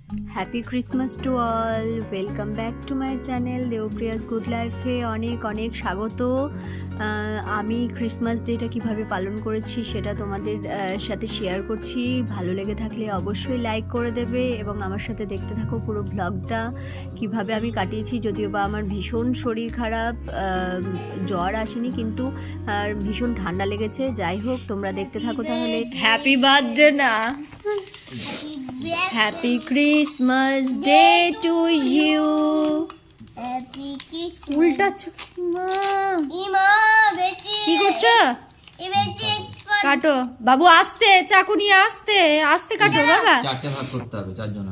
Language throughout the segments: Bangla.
Happy Christmas to all, welcome back to my channel Debpriya's good লাইফে অনেক অনেক স্বাগত। আমি ক্রিসমাস ডেটা কিভাবে পালন করেছি সেটা তোমাদের সাথে শেয়ার করছি। ভালো লেগে থাকলে অবশ্যই লাইক করে দেবে এবং আমার সাথে দেখতে থাকো পুরো ব্লগটা কিভাবে আমি কাটিয়েছি। যদিও বা আমার ভীষণ শরীর খারাপ, জ্বর আসেনি কিন্তু ভীষণ ঠান্ডা লেগেছে। যাই হোক, তোমরা দেখতে থাকো তাহলে। হ্যাপি বার্থডে না, happy Christmas day to you. Happy Christmas উল্টা মা কি করছো? কাটো বাবু, আস্তে, চাকু নিয়ে আস্তে আস্তে কাটো বাবা। চারটে ভাগ করতে হবে, চারজন।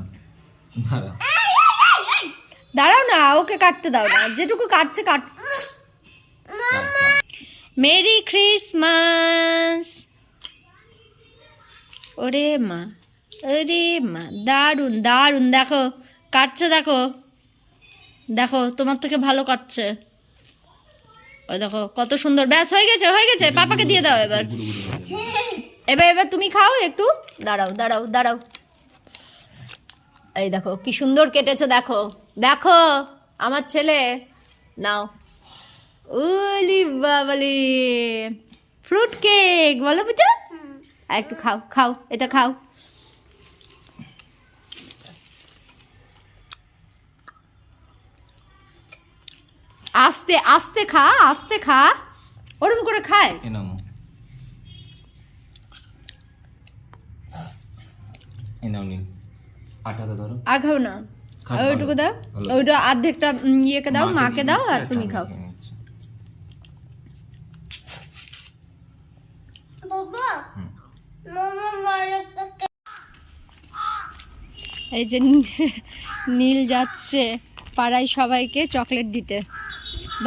দাঁড়াও না, ওকে কাটতে দাও না, যেটুকু কাটছে কাট। Merry Christmas. ওরে মা, আরে মা, দারুন দারুন, দেখো কাটছে, দেখো দেখো, তোমার থেকে ভালো কাটছে। ওই দেখো কত সুন্দর। ব্যাস হয়ে গেছে, হয়ে গেছে, পাপাকে দিয়ে দাও এবার। এবার এবার তুমি খাও একটু। দাঁড়াও দাঁড়াও দাঁড়াও, এই দেখো কি সুন্দর কেটেছে, দেখো দেখো আমার ছেলে। নাও। ওলি বাবালি, ফ্রুট কেক বলো বুঝো। একটু খাও খাও, এটা খাও। আস্তে আস্তে খা, আস্তে খা, ওরম করে খায়। আটাটা ধরো। আর খাও না, আর ওইটুকু দাও, ওইটা অর্ধেকটা ইয়েকে দাও, মাকে দাও, আর তুমি খাও। বাবা মামা মারা এই যে নীল যাচ্ছে পাড়ায় সবাইকে চকলেট দিতে।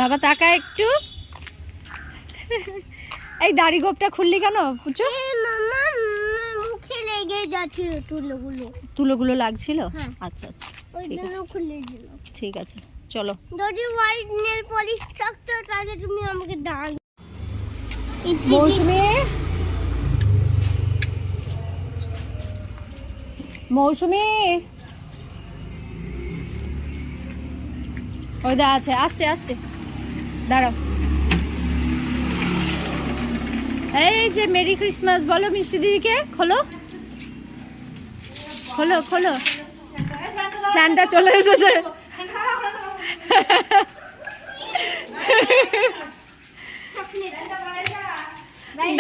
বাবা তাকা একটু। এই দাড়ি গোপটা খুললি কেন পুচু? মামা মুখে লেগে যাচ্ছিল তুলোগুলো। তুলোগুলো লাগছিল? হ্যাঁ। আচ্ছা আচ্ছা, ওই ঠিক জন্য আছে খুলে দিল। ঠিক আছে, চলো। যদি হোয়াইট নেল পলিশ থাকতো তাহলে তুমি আমাকে দাও। মৌসুমি, মৌসুমি, ওই দা আছে, আসছে আসছে, দাঁড়াও। এই যে মেরি ক্রিসমাস বলো মিষ্টি দিদিকে। খোলো খোলো খোলো, স্যান্টা চলে এসেছে।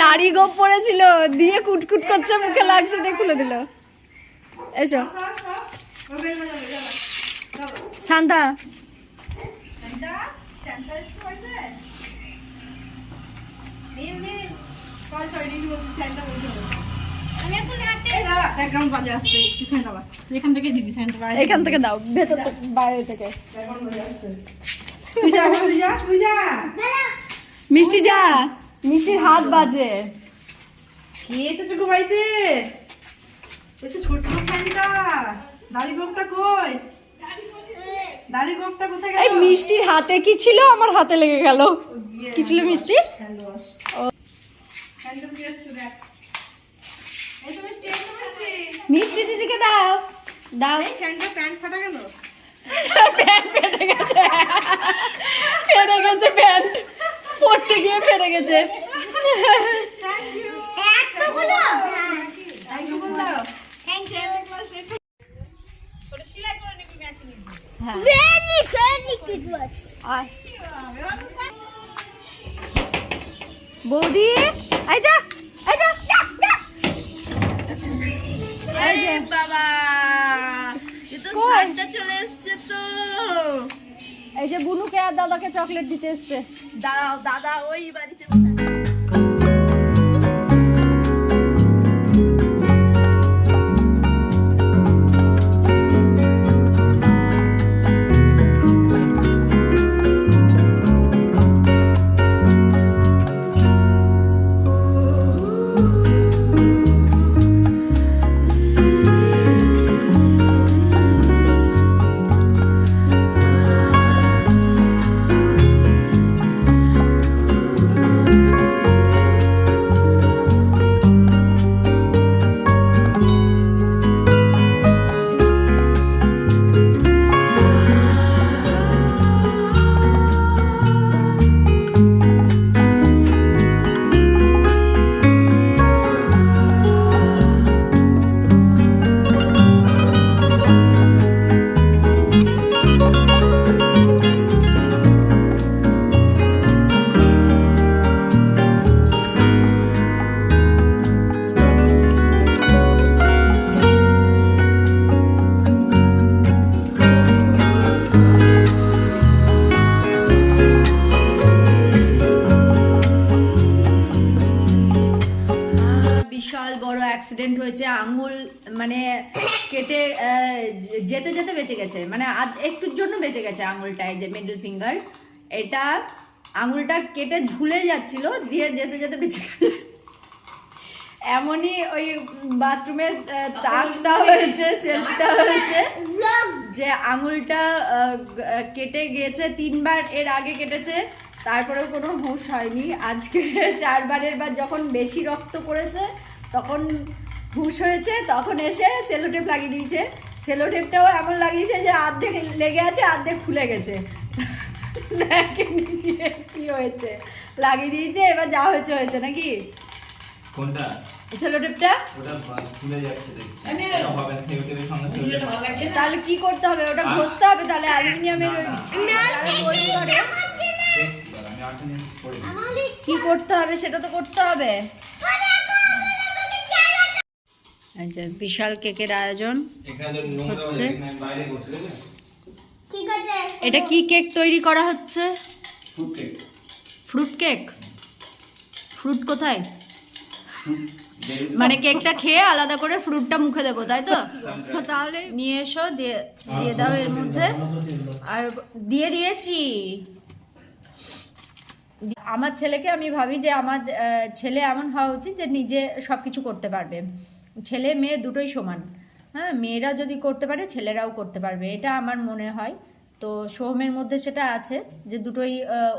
দাড়ি গোপ পড়েছিল, দিয়ে কুটকুট করছে, মুখে লাগছে, দিয়ে খুলে দিল। এসো শান্তা। এখান থেকে দাও, ভেতর বাইরে থেকে। মিষ্টি যা, মিষ্টির হাত বাজে। এই মিষ্টির হাতে কি ছিল? আমার হাতে লেগে গেল। কি ছিল মিষ্টি? মিষ্টি দিদিকে দাও দাও। প্যান্ট ফেটে গেছে, ফেটে গেছে প্যান্ট, পড়তে গিয়ে ফেটে গেছে। বৌদি এই যা, এই যা, এই যে বাবা, কই? চলে এসছে তো। এই যে বুনুকে আর দাদাকে চকলেট দিতে এসছে। দাঁড়াও, দাদা ওই বাড়িতে যেতে যেতে বেঁচে গেছে, মানে একটুর জন্য বেঁচে গেছে আঙুলটায়, যে মিডল ফিঙ্গার, এটা আঙুলটা কেটে ঝুলে যাচ্ছিল, দিয়ে যেতে যেতে বেঁচে গেছে। এমনই ওই বাথরুমের তাকটা হয়েছে, সেলফটা হয়েছে, যে আঙুলটা কেটে গেছে 3 বার, এর আগে কেটেছে, তারপরেও কোনো হুঁশ হয়নি। আজকে 4 বারের বার যখন বেশি রক্ত পড়েছে তখন হুঁশ হয়েছে, তখন এসে সেলোটেপ লাগিয়ে দিয়েছে। সেলোটেপটাও এমন লাগিয়েছে যে অর্ধেক লেগে আছে, অর্ধেক খুলে গেছে। কি হয়েছে, লাগিয়ে দিয়েছে, এবার যা হয়েছে হয়েছে নাকি। কোনটা? সেলোটেপটা ওটা খুলে যাচ্ছে দেখছি। এটা হবে না, সেলোটেপের সঙ্গে সেলোটেপ। তাহলে কি করতে হবে, ওটা ঘষতে হবে, তাহলে অ্যালুমিনিয়ামের দেখছি, আমি আটটা নিয়ে পড়ে দিই। কি করতে হবে সেটা তো করতে হবে। আচ্ছা, বিশাল কেকের আয়োজন এখানে তো নোংরা হচ্ছে। হয়ে গেছে, বাইরে করছে দেখলে? ঠিক আছে এটা কি কেক তৈরি করা হচ্ছে? Fruit cake. Fruit cake? Fruit কোথায়? যেহেতু মানে কেকটা খেয়ে আলাদা করে ফ্রুটটা মুখে দেবো, তাই তো? তো তাহলে নিয়ে এসো, দিয়ে দাও এর মধ্যে। আর দিয়ে দিয়েছি। আমার ছেলেকে আমি ভাবি যে আমার ছেলে এমন হওয়া উচিত যে নিজে সব কিছু করতে পারবে। ছেলে মেয়ে দুটোই সমান। হ্যাঁ, মেয়েরা যদি করতে পারে ছেলেরাও করতে পারবে, এটা আমার মনে হয়। তো সোহমের মধ্যে সেটা আছে যে দুটোই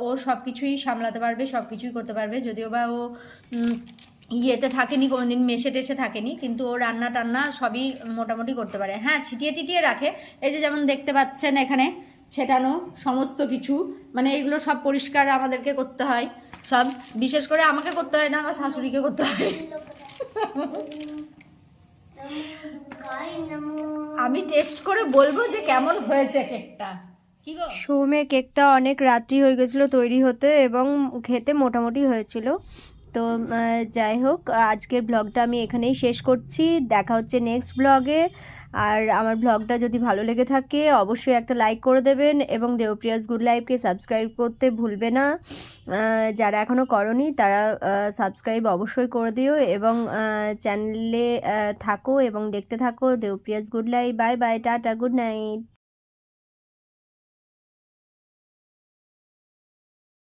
ও সব কিছুই সামলাতে পারবে, সব কিছুই করতে পারবে। যদিও বা ও ইয়েতে থাকেনি, কোনোদিন মেসে টেসে থাকেনি, কিন্তু ও রান্না টান্না সবই মোটামুটি করতে পারে। হ্যাঁ, ছিটিয়ে টিটিয়ে রাখে, এই যে যেমন দেখতে পাচ্ছেন এখানে ছেটানো সমস্ত কিছু, মানে এগুলো সব পরিষ্কার আমাদেরকে করতে হয়। সব বিশেষ করে আমাকে করতে হয় না, আমার শাশুড়িকে করতে হয়। আমি টেস্ট করে বলবো যে কেমন হয়েছে কেকটা। কি গো, সোমের কেকটা অনেক রাত্রি হয়ে গেছিলো তৈরি হতে, এবং খেতে মোটামুটি হয়েছিল। তো যাই হোক, আজকের ব্লগটা আমি এখানেই শেষ করছি। দেখা হচ্ছে নেক্সট ব্লগে। আর আমার ব্লগটা যদি ভালো লেগে থাকে অবশ্যই একটা লাইক করে দেবেন, এবং দেবপ্রিয়াস গুড লাইফকে সাবস্ক্রাইব করতে ভুলবে না। যারা এখনও করনি তারা সাবস্ক্রাইব অবশ্যই করে দিও, এবং চ্যানেলে থাকো এবং দেখতে থাকো Debpriya's good life. Bye bye, টাটা, গুড নাইট।